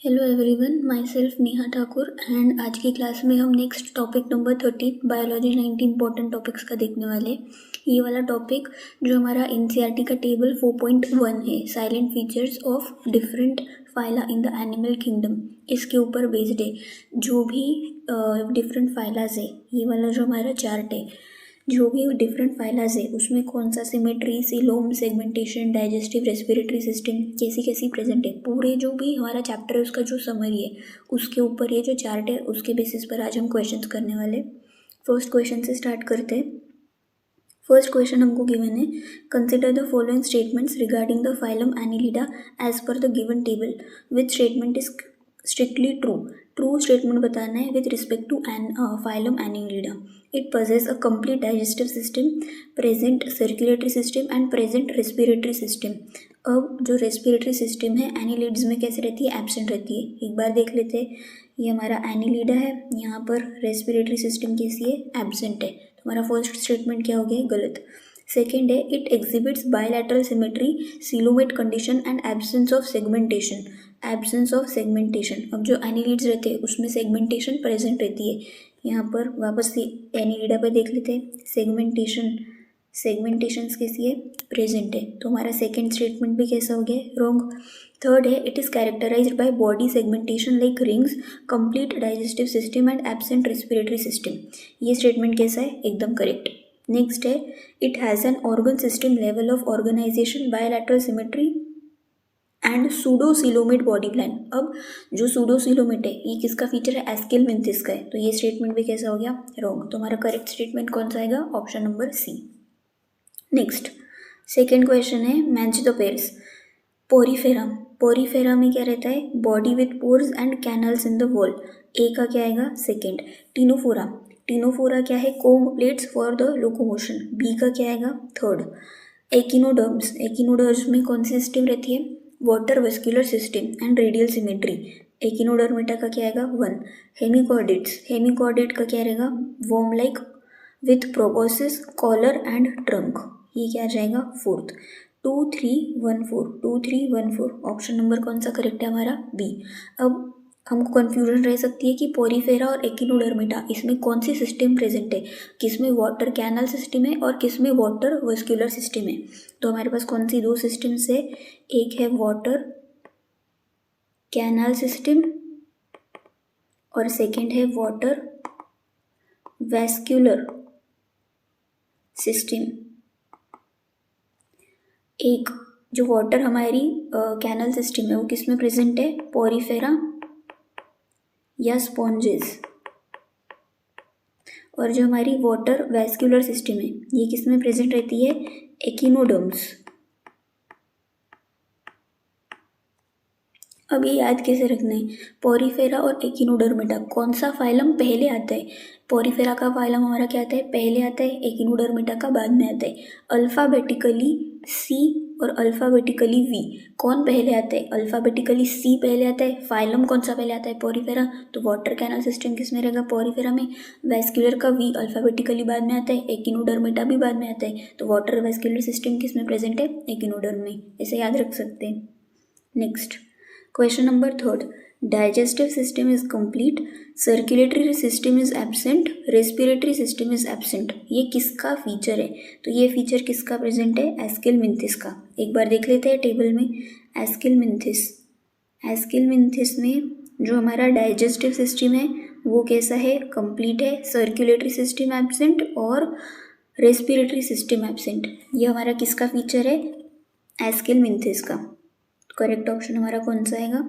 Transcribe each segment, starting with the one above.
Hello everyone, my self Neha Thakur and आज की class में हम next topic number 13 biology 90 important topics का देखने वाले। ये वाला टॉपिक जो हमारा एनसीईआरटी का टेबल 4.1 है, salient features of different phyla in the animal kingdom, इसके ऊपर बेस्ड है। जो भी डिफरेंट फाइलाज है, ये वाला जो हमारा चार्ट है, जो भी डिफरेंट फाइलाज है उसमें कौन सा symmetry, coelom, segmentation, digestive, respiratory system कैसी कैसी प्रेजेंट है, पूरे जो भी हमारा चैप्टर है उसका जो समरी है उसके ऊपर ये जो चार्ट है उसके बेसिस पर आज हम क्वेश्चंस करने वाले। फर्स्ट क्वेश्चन से स्टार्ट करते हैं। फर्स्ट क्वेश्चन हमको गिवन है, consider the following statements regarding the phylum Annelida as per the given table, which statement is strictly true. True statement बताना है with respect to phylum Annelida. It possess a complete digestive system, present circulatory system and present respiratory system। अब जो respiratory system है annelids में कैसे रहती है, absent रहती है। एक बार देख लेते हैं, ये हमारा एनिलिडा है, यहाँ पर रेस्पिरेटरी सिस्टम कैसी है, एब्सेंट है। तो हमारा फर्स्ट स्टेटमेंट क्या हो गया, गलत। सेकेंड है, it exhibits bilateral symmetry, coelomate condition and absence of segmentation. Absence of segmentation, अब जो एनिलिड्स रहते हैं उसमें सेगमेंटेशन प्रेजेंट रहती है। यहाँ पर वापस से एनिलिडा पे देख लेते हैं, सेगमेंटेशंस कैसी है, प्रेजेंट है। तो हमारा सेकंड स्टेटमेंट भी कैसा हो गया, रॉन्ग। थर्ड है, it is characterized by body segmentation like rings, complete digestive system and absent respiratory system. ये स्टेटमेंट कैसा है, एकदम करेक्ट। नेक्स्ट है, it has an organ system level of organization, bilateral symmetry and pseudocoelomate body plan. अब जो pseudocoelomate है ये किसका फीचर है, एस्केलमिंथिस का है। तो ये स्टेटमेंट भी कैसा हो गया, रॉन्ग। तो हमारा करेक्ट स्टेटमेंट कौन सा आएगा, option number C. Next second question है, match the pairs. Porifera, Porifera में क्या रहता है, body with pores and canals in the wall. A का क्या आएगा, सेकेंड। टिनोफोरा, टिनोफोरा क्या है, comb plates for the locomotion. B का क्या आएगा, थर्ड। एकिनोडर्म्स, एकिनोडर्म्स में कौन सी सिस्टम रहती है, water vascular system and radial symmetry. Echinodermata का क्या आएगा, वन। हेमिकॉर्डेट्स, हेमिकॉर्डेट का क्या रहेगा, worm like with proboscis, collar and trunk. ये क्या आ जाएगा, फोर्थ। 2 3 1 4 ऑप्शन नंबर कौन सा करेक्ट है हमारा, बी। अब हमको कन्फ्यूजन रह सकती है कि पोरीफेरा और एकिनोडर्मेटा इसमें कौन सी सिस्टम प्रेजेंट है, किसमें वाटर कैनल सिस्टम है और किसमें वाटर वेस्क्यूलर सिस्टम है। तो हमारे पास कौन सी दो सिस्टम्स है, एक है वाटर कैनल सिस्टम और सेकंड है वाटर वेस्क्यूलर सिस्टम। एक जो वाटर हमारी कैनल सिस्टम है वो किसमें प्रेजेंट है, पोरीफेरा या स्पॉन्जेस। और जो हमारी वाटर वेस्क्यूलर सिस्टम है ये किसमें प्रेजेंट रहती है, एकिनोडर्म्स। अब ये याद कैसे रखना है, पोरीफेरा और एकिनोडर्मेटा कौन सा फाइलम पहले आता है। पोरीफेरा का फाइलम हमारा क्या आता है, पहले आता है। एकिनोडर्मेटा का बाद में आता है। अल्फ़ाबेटिकली सी और अल्फ़ाबेटिकली वी, कौन पहले आता है, अल्फ़ाबेटिकली सी पहले आता है। फाइलम कौन सा पहले आता है, पोरीफेरा। तो वाटर कैनल सिस्टम किस में रहेगा, पोरीफेरा में। वेस्क्यूलर का वी अल्फ़ाबेटिकली बाद में आता है, एकिनोडर्मेटा भी बाद में आता है। तो वाटर वेस्क्यूलर सिस्टम किस में प्रेजेंट है, एकिनोडर्म में। ऐसे याद रख सकते हैं। Next question number third, digestive system is complete, circulatory system is absent, respiratory system is absent. ये किसका फीचर है, तो ये फीचर किसका प्रेजेंट है, एस्केलमिंथिस का। एक बार देख लेते हैं टेबल में, एस्केलमिंथिस। एस्केलमिंथिस में जो हमारा डाइजेस्टिव सिस्टम है वो कैसा है, कंप्लीट है। सर्कुलेटरी सिस्टम एब्सेंट और रेस्पिरेटरी सिस्टम एब्सेंट। ये हमारा किसका फीचर है, एस्केलमिंथिस का। करेक्ट ऑप्शन हमारा कौन सा आएगा,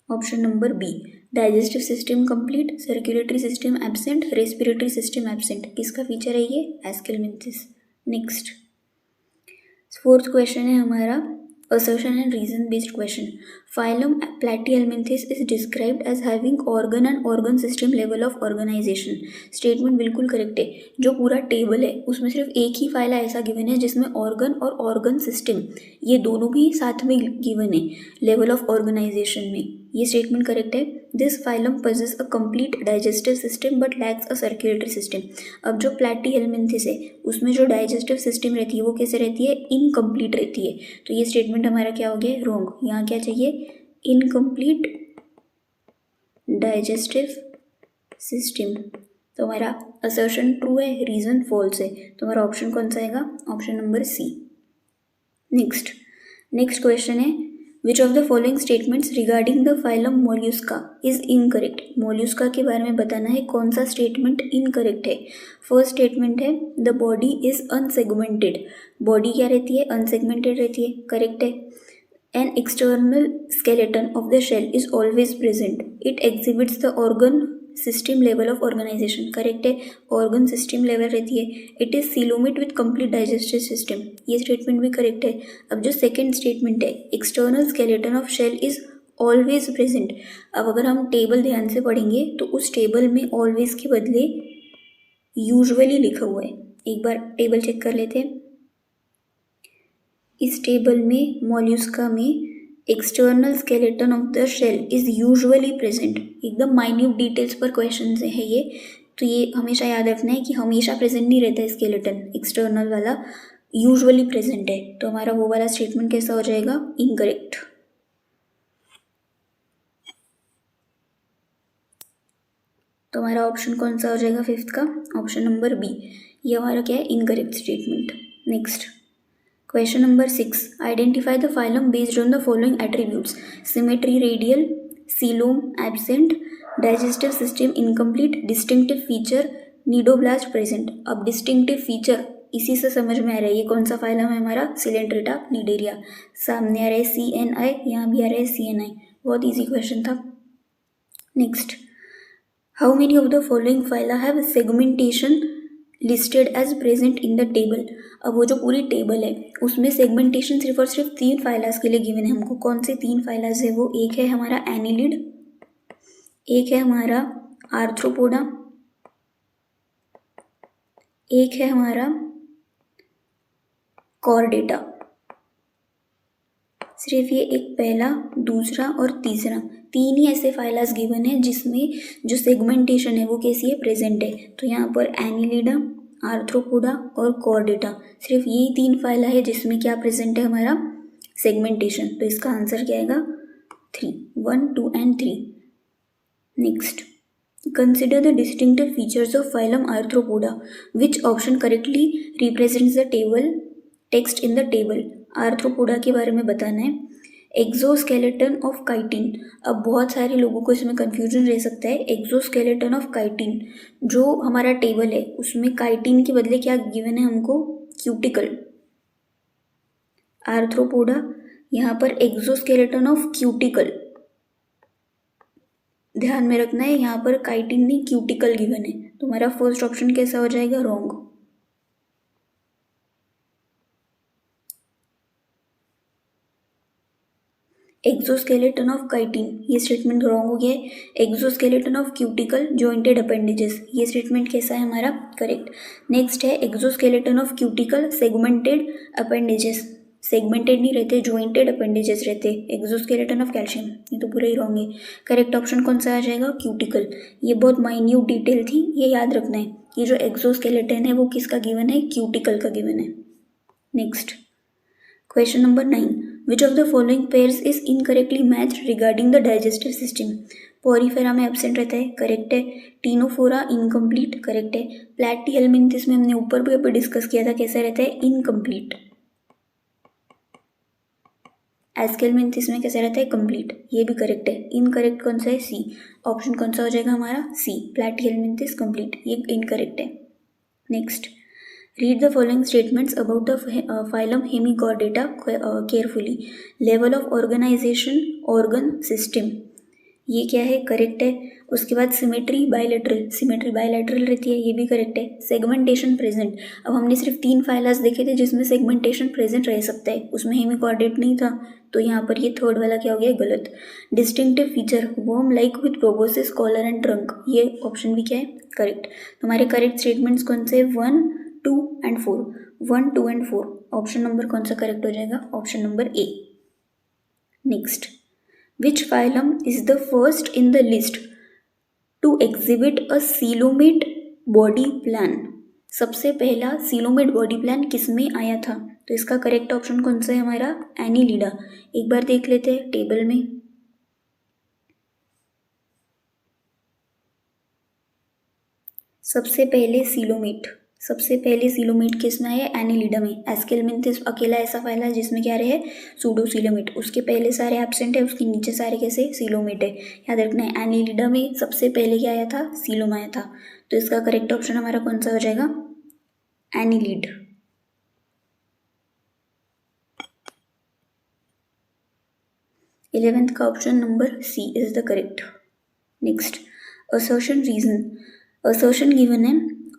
option number B. Digestive system complete, circulatory system absent, respiratory system absent. किसका फीचर है ये, एस्केलमिंथिस। नेक्स्ट फोर्थ क्वेश्चन है हमारा, assertion and reason based question. Phylum Platyhelminthes is described as having organ and organ system level of organization. Statement बिल्कुल correct है। जो पूरा table है उसमें सिर्फ एक ही फाइल ऐसा गिवन है जिसमें ऑर्गन और ऑर्गन सिस्टम ये दोनों भी साथ में गिवन है लेवल ऑफ ऑर्गेनाइजेशन में। ये स्टेटमेंट करेक्ट है। This phylum possess a complete digestive system but lacks a circulatory system. अब जो प्लैटीहेल्मिंथिस है उसमें जो डाइजेस्टिव सिस्टम रहती है वो कैसे रहती है, इनकम्प्लीट रहती है। तो ये स्टेटमेंट हमारा क्या हो गया, रॉन्ग। यहाँ क्या चाहिए, इनकम्प्लीट डाइजेस्टिव सिस्टम। तो हमारा असर्शन ट्रू है, रीजन फॉल्स है, तो हमारा ऑप्शन कौन सा आएगा? Option number C. Next question है, which of the following statements regarding the phylum Mollusca is incorrect. Mollusca के बारे में बताना है, कौन सा स्टेटमेंट इनकरेक्ट है। फर्स्ट स्टेटमेंट है the body is unsegmented. Body क्या रहती है? अनसेगमेंटेड रहती है, करेक्ट है। An external skeleton of the shell is always present, it exhibits the organ system level of organization, correct है, ऑर्गन सिस्टम लेवल रहती है। It is coelomate with complete digestive system, ये स्टेटमेंट भी correct है। अब जो second statement है, external skeleton of shell is always present, अब अगर हम टेबल ध्यान से पढ़ेंगे तो उस टेबल में ऑलवेज के बदले यूजुअली लिखा हुआ है। एक बार टेबल चेक कर लेते हैं। इस टेबल में मॉल्यूस्का में external skeleton of the shell is usually present, एकदम माइन्यूट डिटेल्स पर क्वेश्चन है ये, तो ये हमेशा याद रखना है कि हमेशा प्रेजेंट नहीं रहता है स्केलेटन, एक्सटर्नल वाला यूजुअली प्रेजेंट है। तो हमारा वो वाला स्टेटमेंट कैसा हो जाएगा? इनकरेक्ट। तो हमारा ऑप्शन कौन सा हो जाएगा फिफ्थ का? ऑप्शन नंबर बी, ये हमारा क्या है? Incorrect statement. Next question number 6, identify the phylum based on the following attributes, symmetry radial, coelom absent, digestive system incomplete, distinctive feature, cnidoblast present. अब डिस्टिंक्टिव फीचर इसी से समझ में आ रहा है, ये कौन सा फाइलम है हमारा? Coelenterata Cnidaria. सामने आ रहा है CNI, यहाँ भी आ रहा है CNI, बहुत ईजी क्वेश्चन था। Next, how many of the following phyla have segmentation listed as present in the table. अब वो जो पूरी टेबल है उसमें सेगमेंटेशन सिर्फ और सिर्फ 3 फाइलास के लिए गिवन है हमको। कौन से 3 फाइलास है वो? एक है हमारा एनिलिड, एक है हमारा आर्थ्रोपोडा, एक है हमारा कॉर्डेटा। सिर्फ ये एक पहला, दूसरा और तीसरा, 3 ही ऐसे फाइलास गिवन है जिसमें जो सेगमेंटेशन है वो कैसी है? प्रेजेंट है। तो यहाँ पर एनिलिडा, आर्थ्रोपोडा और कॉर्डेटा, सिर्फ यही 3 फाइला है जिसमें क्या प्रेजेंट है? हमारा सेगमेंटेशन। तो इसका आंसर क्या आएगा? 3, 1, 2 and 3। Next, consider the distinctive features of phylum arthropoda, which option correctly represents the table text in the table. Arthropoda के बारे में बताना है। एक्सोस्केलेटन ऑफ काइटिन, अब बहुत सारे लोगों को इसमें कंफ्यूजन रह सकता है। एक्सोस्केलेटन ऑफ काइटिन, जो हमारा टेबल है उसमें काइटिन के बदले क्या गिवन है हमको? क्यूटिकल। आर्थ्रोपोडा, यहाँ पर एक्सोस्केलेटन ऑफ क्यूटिकल, ध्यान में रखना है, यहाँ पर काइटिन नहीं क्यूटिकल गिवन है। तो हमारा फर्स्ट ऑप्शन कैसा हो जाएगा? रॉन्ग। एक्सोस्केलेटन ऑफ काइटिन, ये स्टेटमेंट रॉन्ग हो गया है। Exoskeleton of cuticle jointed appendages, ये स्टेटमेंट कैसा है हमारा? करेक्ट। नेक्स्ट है exoskeleton of cuticle segmented appendages, segmented नहीं रहते, जॉइंटेड अपेंडेजेस रहते। एक्सोस्केलेटन ऑफ कैल्शियम, ये तो पूरा ही रॉन्ग है। करेक्ट ऑप्शन कौन सा आ जाएगा? क्यूटिकल। ये बहुत माइन्यूट डिटेल थी, ये याद रखना है। ये जो एक्सोस्केलेटन है वो किसका गिवन है? क्यूटिकल का गिवन है। Next question number 9, which of the following pairs is incorrectly matched regarding the digestive system. Porifera में एब्सेंट रहता है, करेक्ट है। टीनोफोरा इनकम्प्लीट, करेक्ट है। प्लैटीहेल्मिन्थिस में हमने ऊपर भी डिस्कस किया था, कैसा रहता है? इनकम्प्लीट। एस्केलमिन्थिस में कैसा रहता है? कंप्लीट, ये भी करेक्ट है। इनकरेक्ट कौन सा है? सी। ऑप्शन कौन सा हो जाएगा हमारा? सी, प्लैटीहेल्मिन्थिस कंप्लीट, ये इनकरेक्ट है। Next, read the following statements about the phylum Hemichordata carefully. Level of organization, organ system, ये क्या है? करेक्ट है। उसके बाद सिमेट्री बायलैटरल रहती है, ये भी करेक्ट है। सेगमेंटेशन प्रेजेंट, अब हमने सिर्फ 3 फाइलास देखे थे जिसमें सेगमेंटेशन प्रेजेंट रह सकता है, उसमें हेमिकॉर्डेट नहीं था, तो यहाँ पर ये थर्ड वाला क्या हो गया? गलत। Distinctive feature worm like with proboscis collar and trunk, ये ऑप्शन भी क्या है? करेक्ट। तो हमारे करेक्ट स्टेटमेंट्स कौन से? 1, 2 एंड 4, 1, 2 एंड 4। ऑप्शन नंबर कौन सा करेक्ट हो जाएगा? Option number A. Next, which phylum is the first in the list to exhibit a coelomate body plan. सबसे पहला सीलोमेट बॉडी प्लान किसमें आया था? तो इसका करेक्ट ऑप्शन कौन सा है हमारा? एनिलिडा। एक बार देख लेते हैं टेबल में। सबसे पहले सीलोमेट किसमें है? एनिलिडा में। एस्केलमिंथिस अकेला ऐसा फाइला है जिसमें क्या रहे? सूडोसीलोमेट। उसके पहले सारे एब्सेंट है, उसके नीचे सारे कैसे? सीलोमेट है। याद रखना है एनिलिडा में सबसे पहले क्या आया था? सीलोम आया था। तो इसका करेक्ट ऑप्शन हमारा कौन सा हो जाएगा? एनिलिड। 11th का option number C is the correct. Next, assertion reason. Assertion given है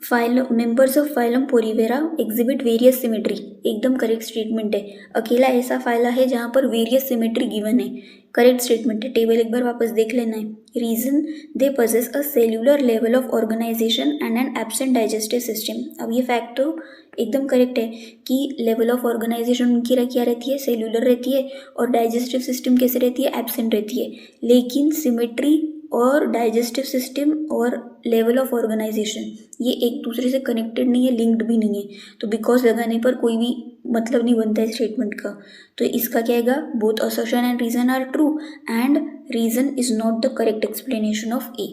phylum members of phylum Porifera exhibit various symmetry. एकदम करेक्ट स्टेटमेंट है। अकेला ऐसा फाइला है जहाँ पर वेरियस सिमेट्री गिवन है। करेक्ट स्टेटमेंट है। टेबल एक बार वापस देख लेना है। Reason, they possess a cellular level of organisation and an absent digestive system. अब ये फैक्ट तो एकदम करेक्ट है कि लेवल ऑफ ऑर्गेनाइजेशन उनकी क्या रहती है? सेल्यूलर रहती है। और डाइजेस्टिव सिस्टम कैसे रहती है? एब्सेंट रहती है। लेकिन सिमेट्री और डाइजेस्टिव सिस्टम और लेवल ऑफ ऑर्गेनाइजेशन ये एक दूसरे से कनेक्टेड नहीं है, लिंक्ड भी नहीं है। तो बिकॉज लगाने पर कोई भी मतलब नहीं बनता है स्टेटमेंट का। तो इसका क्या आएगा? Both assertion and reason are true and reason is not the correct explanation of A.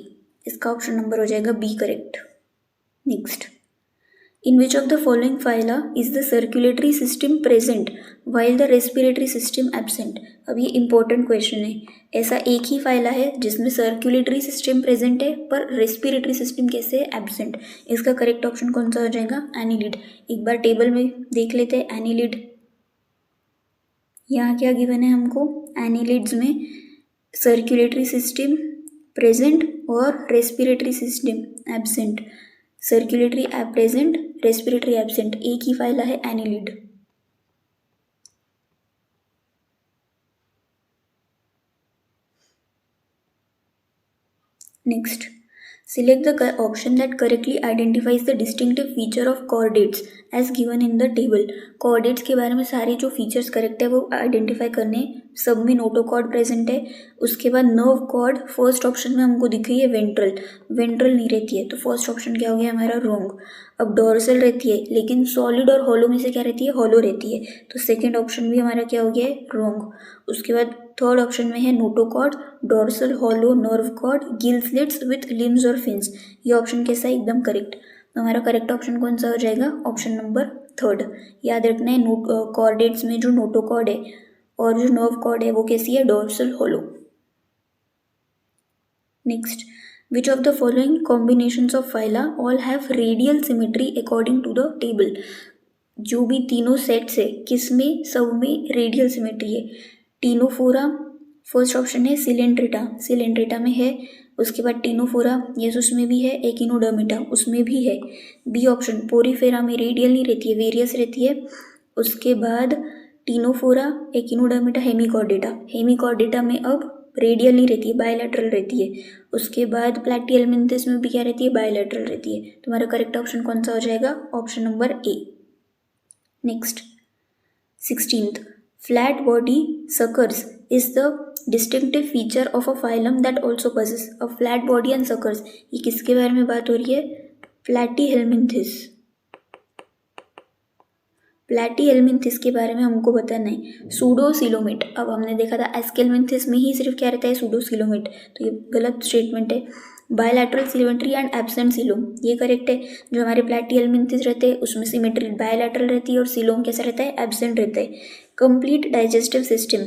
इसका ऑप्शन नंबर हो जाएगा B correct. Next, in which of the following phyla is the circulatory system present while the respiratory system absent? अब ये important question है। ऐसा एक ही phyla है जिसमें सर्कुलेटरी सिस्टम प्रेजेंट है पर रेस्पिरेटरी सिस्टम कैसे है? एब्सेंट। इसका करेक्ट ऑप्शन कौन सा हो जाएगा? एनिलिड। एक बार टेबल में देख लेते हैं एनिलिड। यहाँ क्या गिवन है हमको? एनिलिड्स में सर्कुलेटरी सिस्टम प्रेजेंट और respiratory system absent. Circulatory present, respiratory absent, एक ही फाइला है annelid. Next, select the option that correctly identifies the distinctive feature of chordates as given in the table. chordates के बारे में सारे जो features correct है वो आइडेंटिफाई करने। सब में नोटोकॉर्ड प्रेजेंट है। उसके बाद नर्व कॉर्ड फर्स्ट ऑप्शन में हमको दिख रही है वेंट्रल नहीं रहती है, तो फर्स्ट ऑप्शन क्या हो गया हमारा? रॉन्ग। अब डोर्सल रहती है लेकिन सॉलिड और हॉलो में से क्या रहती है? हॉलो रहती है, तो सेकेंड ऑप्शन भी हमारा क्या हो गया है? रॉन्ग। उसके बाद थर्ड ऑप्शन में है notochord, dorsal, hollow, nerve cord, gill slits with limbs और फिन्स। ये ऑप्शन कैसा है? एकदम करेक्ट। तो हमारा करेक्ट ऑप्शन कौन सा हो जाएगा? Option number third. याद रखना है कॉर्डेट्स में जो नोटोकॉर्ड है और जो नर्व कॉर्ड है वो कैसी है? Dorsal, hollow. Next, which of the following combinations of phyla all have radial symmetry according to the table? जो भी तीनों सेट्स है किसमें? सब में रेडियल सिमेट्री है। टीनोफोरा फर्स्ट ऑप्शन है, सिलेंड्रेटा में है। उसके बाद टीनोफोरा यस उसमें भी है, एकिनोडर्मिटा उसमें भी है। बी ऑप्शन पोरीफेरा में रेडियल नहीं रहती है, वेरियस रहती है। उसके बाद टीनोफोरा, एकिनोडर्मिटा, हेमिकॉर्डेटा में अब रेडियल नहीं रहती है, बायलैटरल रहती है। उसके बाद प्लैटिहेल्मिन्थिस में भी क्या रहती है? बायलैटरल रहती है। तुम्हारा करेक्ट ऑप्शन कौन सा हो जाएगा? Option number A. Next, 16th, flat body suckers is the distinctive feature of a phylum that also possesses a flat body and suckers। ये किसके बारे में बात हो रही है? प्लैटिहेल्मिन्थिस के बारे में हमको बताना है। सूडोसिलोमेट, अब हमने देखा था एस्केलमिन्थिस में ही सिर्फ क्या रहता है? सूडोसिलोमेट, तो ये गलत स्टेटमेंट है। Bilateral symmetry and absent coelom, ये करेक्ट है। जो हमारे प्लैटिहेल्मिन्थिस रहते हैं उसमें सिमेट्री बायलैटरल रहती है और सिलोम कैसा रहता है? एब्सेंट रहता है। कंप्लीट डाइजेस्टिव सिस्टम,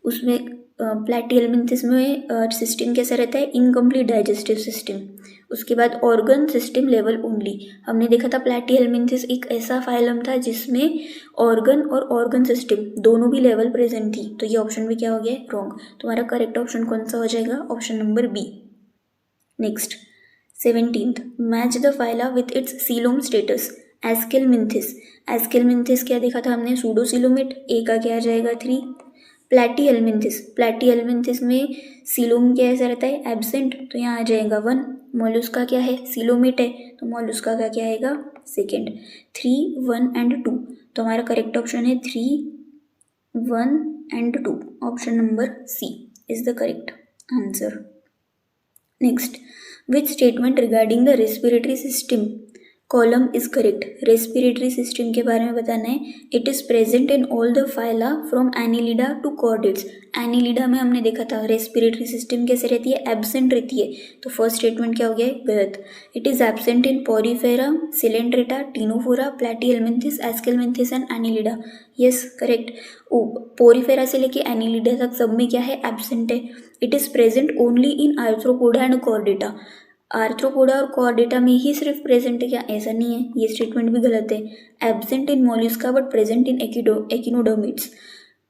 उसमें प्लैटिहेल्मिन्थिस में सिस्टम कैसा रहता है? Incomplete digestive system. उसके बाद ऑर्गन सिस्टम लेवल ओनली, हमने देखा था प्लैटिहेल्मिन्थिस एक ऐसा फाइलम था जिसमें ऑर्गन और ऑर्गन सिस्टम दोनों भी लेवल प्रेजेंट थी। तो ये ऑप्शन भी क्या हो गया? रॉन्ग। तुम्हारा करेक्ट ऑप्शन कौन सा हो जाएगा? Option number B. Next, 17th, match the phyla with its coelom status. Aschelminthes क्या देखा था हमने? सूडोसिलोमेट, ए का क्या आ जाएगा? 3। प्लैटिहेल्मिन्थिस में सीलोम कैसा रहता है? एब्सेंट, तो यहाँ आ जाएगा 1। मोलस्का क्या है? सीलोमेट है, तो मोलस्का का क्या आएगा? सेकेंड। 3, 1 एंड 2, तो हमारा करेक्ट ऑप्शन है 3, 1 and 2। Option number C is the correct answer. Next, which statement regarding the respiratory system column is correct. Respiratory system के बारे में बताना है। It is present in all the phyla from Annelida to chordates. Annelida में हमने देखा था respiratory system कैसे रहती है, एब्सेंट रहती है, तो फर्स्ट स्टेटमेंट क्या हो गया, गलत। It is absent in Porifera, Coelenterata, Ctenophora, Platyhelminthes, Aschelminthes and Annelida. Yes correct. Porifera से लेके एनिलिडा तक सब में क्या है, एब्सेंट है। It is present only in arthropoda and Chordata. Arthropoda और कॉर्डेटा में ही सिर्फ प्रेजेंट है क्या, ऐसा नहीं है, ये स्टेटमेंट भी गलत है। Absent in Mollusca but present in echinoderms.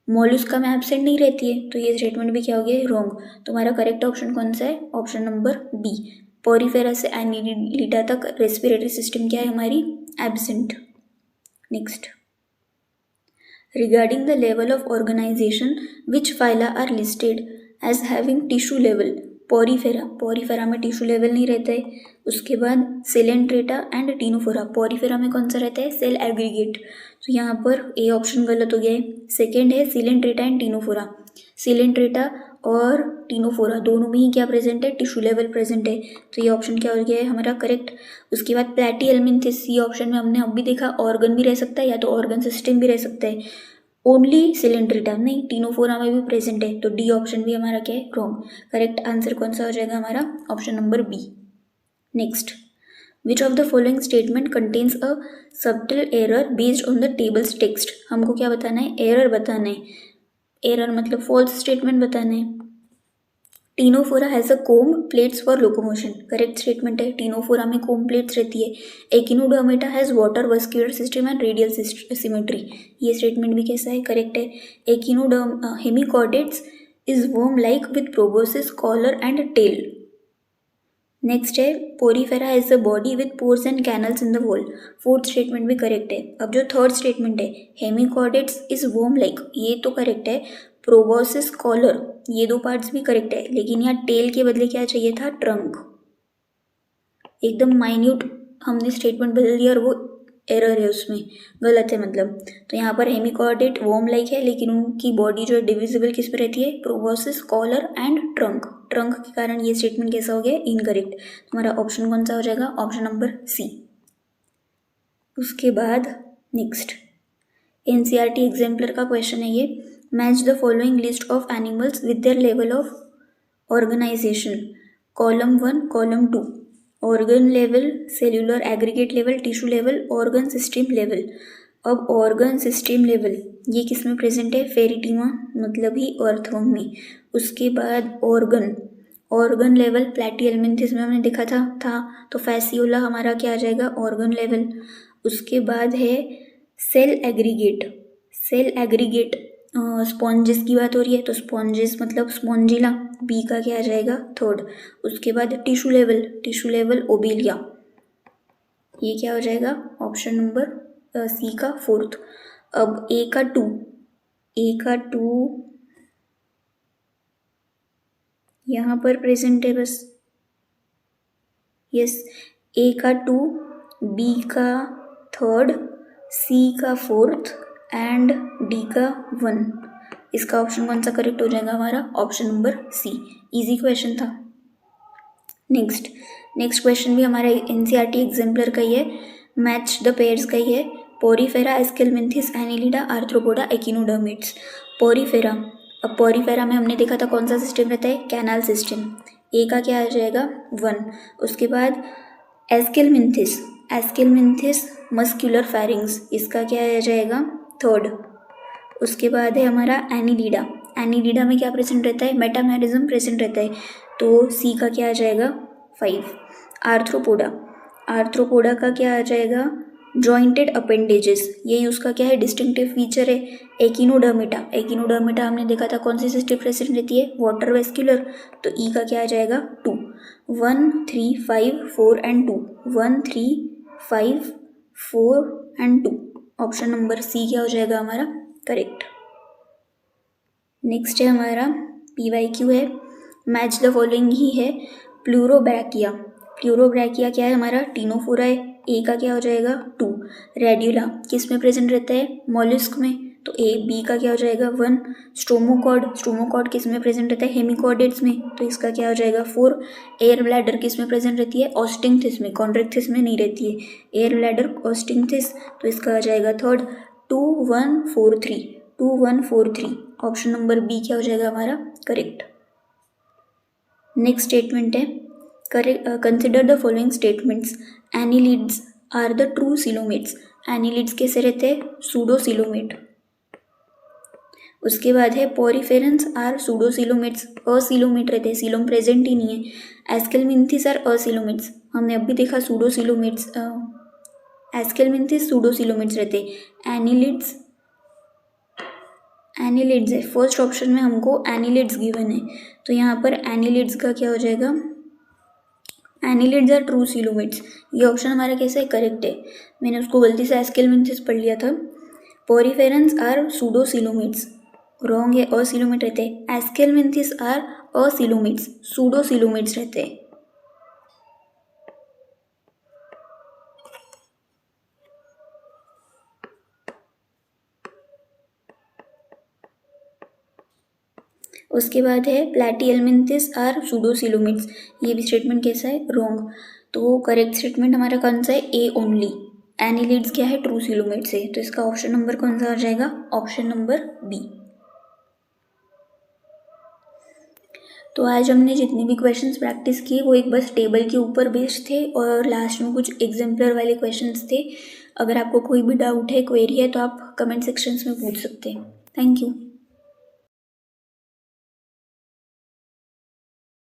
Mollusca में एब्सेंट नहीं रहती है, तो ये स्टेटमेंट भी क्या हो गया, रॉन्ग। तुम्हारा करेक्ट ऑप्शन कौन सा है, ऑप्शन नंबर बी। पोरीफेरा से एनिलिडा तक रेस्पिरेटरी सिस्टम क्या है हमारी, absent. Next, regarding the level of organization which phyla are listed as having tissue level. Porifera में टिश्यू लेवल नहीं रहता है। उसके बाद सिलेंड्रेटा एंड टीनोफोरा, पोरीफेरा में कौन सा रहता है, सेल एग्रीगेट, तो यहाँ पर ए ऑप्शन गलत हो गया है। सेकेंड है सिलेंड्रेटा एंड टीनोफोरा। सिलेंड्रेटा और टीनोफोरा दोनों में ही क्या प्रेजेंट है, टिश्यू लेवल प्रेजेंट है, तो ये ऑप्शन क्या हो गया है हमारा करेक्ट। उसके बाद प्लैटीहेलमिंथिस, सी ऑप्शन में हमने अब भी देखा ऑर्गन भी रह सकता है या तो ऑर्गन सिस्टम भी रह सकता है। ओनली सिलेंड्रेटा नहीं, टीनोफोरा में भी प्रेजेंट है, तो डी ऑप्शन भी हमारा क्या है, रॉन्ग। करेक्ट आंसर कौन सा हो जाएगा हमारा, option number B. Next, which of the following statement contains a subtle error based on the table's text. हमको क्या बताना है, एरर बताना है। एरर मतलब फॉल्स स्टेटमेंट बताना है। Ctenophora has a comb plates for locomotion, correct statement है, टीनोफोरा में कोम प्लेट्स रहती है। Echinodermata has water vascular system and radial symmetry, ये स्टेटमेंट भी कैसा है, करेक्ट है। Hemichordates is worm like with proboscis, collar and tail. Next है Porifera has a body with pores and canals in the wall, fourth statement भी correct है। अब जो थर्ड स्टेटमेंट है हेमिकॉर्डेट्स इज वर्म लाइक, ये तो correct है। Proboscis, collar, ये दो पार्ट्स भी करेक्ट है, लेकिन यहाँ टेल के बदले क्या चाहिए था, ट्रंक। एकदम माइन्यूट हमने स्टेटमेंट बदल दिया और वो एरर है, उसमें गलत है मतलब। तो यहाँ पर हेमिकॉर्डेट वॉर्म लाइक है, लेकिन उनकी बॉडी जो है डिविजिबल किस पे रहती है, proboscis, collar and trunk. Trunk के कारण ये स्टेटमेंट कैसा हो गया, इनकरेक्ट। तुम्हारा ऑप्शन कौन सा हो जाएगा, ऑप्शन नंबर सी। उसके बाद नेक्स्ट एनसीईआरटी एग्जाम्पलर का क्वेश्चन है ये। Match the following list of animals with their level of organization. Column 1, column 2, organ level, cellular aggregate level, tissue level, organ system level. अब ऑर्गन सिस्टम लेवल ये किस में present है, फेरिटीमा मतलब ही earthworm में। उसके बाद ऑर्गन लेवल प्लैटीहेलमिंथिस में हमने देखा था तो फैसियोला हमारा क्या आ जाएगा, ऑर्गन लेवल। उसके बाद है सेल एग्रीगेट स्पॉन्जेस की बात हो रही है, तो स्पॉन्जेस मतलब स्पॉन्जिला, बी का क्या आ जाएगा, थर्ड। उसके बाद टिश्यू लेवल ओबेलिया, ये क्या हो जाएगा, ऑप्शन नंबर सी का फोर्थ। अब ए का टू यहाँ पर प्रेजेंट है बस, यस। ए का 2, बी का थर्ड, सी का फोर्थ एंड डी का 1। इसका ऑप्शन कौन सा करेक्ट हो जाएगा हमारा, option number C. Easy question था। नेक्स्ट क्वेश्चन भी हमारा एनसीईआरटी एग्जाम्पलर का ही है, मैच द पेयर्स का ही है। Porifera, Aschelminthes, Annelida, Arthropoda, echinoderms. Porifera, अब पोरीफेरा में हमने देखा था कौन सा सिस्टम रहता है, कैनाल सिस्टम, ए का क्या आ जाएगा, 1। उसके बाद एस्केलमिंथिस मस्क्यूलर फेरिंग्स, इसका क्या आ जाएगा, थर्ड। उसके बाद है हमारा एनिलिडा में क्या प्रेजेंट रहता है, मेटामेरिज्म प्रेजेंट रहता है, तो सी का क्या आ जाएगा, 5। आर्थ्रोपोडा का क्या आ जाएगा, जॉइंटेड अपेंडेजेस, यही उसका क्या है, डिस्टिंक्टिव फीचर है। एकिनोडर्मिटा हमने देखा था कौन सी सिस्टम प्रेजेंट रहती है, वाटर वेस्क्यूलर, तो ई का क्या आ जाएगा, 2। 1, 3, 5, 4 and 2, 1, 3, 5, 4 and 2, option number C क्या हो जाएगा हमारा, करेक्ट। नेक्स्ट है हमारा PYQ है, मैच द फॉलोइंग ही है। प्लूरोब्रैकिया क्या है हमारा, टीनोफोरा है, ए का क्या हो जाएगा, 2। रेड्यूला किस में प्रेजेंट रहता है, मॉलस्क में, तो ए बी का क्या हो जाएगा 1। स्ट्रोमोकॉर्ड किस में प्रेजेंट रहता है, हेमिकॉर्डेट्स में, तो इसका क्या हो जाएगा 4। एयर ब्लैडर किस में प्रेजेंट रहती है, ऑस्टिंगथिस में, कॉन्ड्रिक्थिस में नहीं रहती है, एयर ब्लैडर ऑस्टिंगथिस, तो इसका आ जाएगा 3rd। 2 1 4 3, 2 1 4 3, ऑप्शन नंबर बी क्या हो जाएगा हमारा करेक्ट। नेक्स्ट स्टेटमेंट है consider the following statements, annelids are the true coelomates. Annelids कैसे रहते हैं, सूडो सिलोमेट। उसके बाद है poriferans are pseudocoelomates, acoelomate रहते हैं, सिलोम प्रेजेंट ही नहीं है। एस्केलमिंथिस आर असिलोमेट्स, हमने अभी देखा सूडो सिलोमेट्स, एस्केलमिंथिस सूडो सिलोमेट्स रहते हैं। एनिलिड्स है, फर्स्ट ऑप्शन में हमको एनिलिड्स गिवन है, तो यहाँ पर एनिलिड्स का क्या हो जाएगा, एनिलिड्स आर ट्रू सिलोमेट्स, ये ऑप्शन हमारा कैसे करेक्ट है। मैंने उसको गलती से एस्केलमिंथिस पढ़ लिया था। पोरिफेरन्स आर सूडो सिलोमेट्स, रॉन्ग है, असिलोमेट रहते हैं। एस्केलमिंथिस आर असिलोमेट्स, सूडो सिलोमेट्स रहते हैं। उसके बाद है प्लैटिहेल्मिंथिस आर सूडो सिलोमेट्स, ये भी स्टेटमेंट कैसा है, रॉन्ग। तो करेक्ट स्टेटमेंट हमारा कौन सा है, ए ओनली। एनिलिड्स क्या है, ट्रू सिलोमेट्स है, तो इसका ऑप्शन नंबर कौन सा आ जाएगा, ऑप्शन नंबर बी। तो आज हमने जितने भी क्वेश्चंस प्रैक्टिस किए वो एक बस टेबल के ऊपर बेस्ड थे और लास्ट में कुछ एग्जाम्पलर वाले क्वेश्चंस थे। अगर आपको कोई भी डाउट है, क्वेरी है, तो आप कमेंट सेक्शंस में पूछ सकते हैं। Thank you.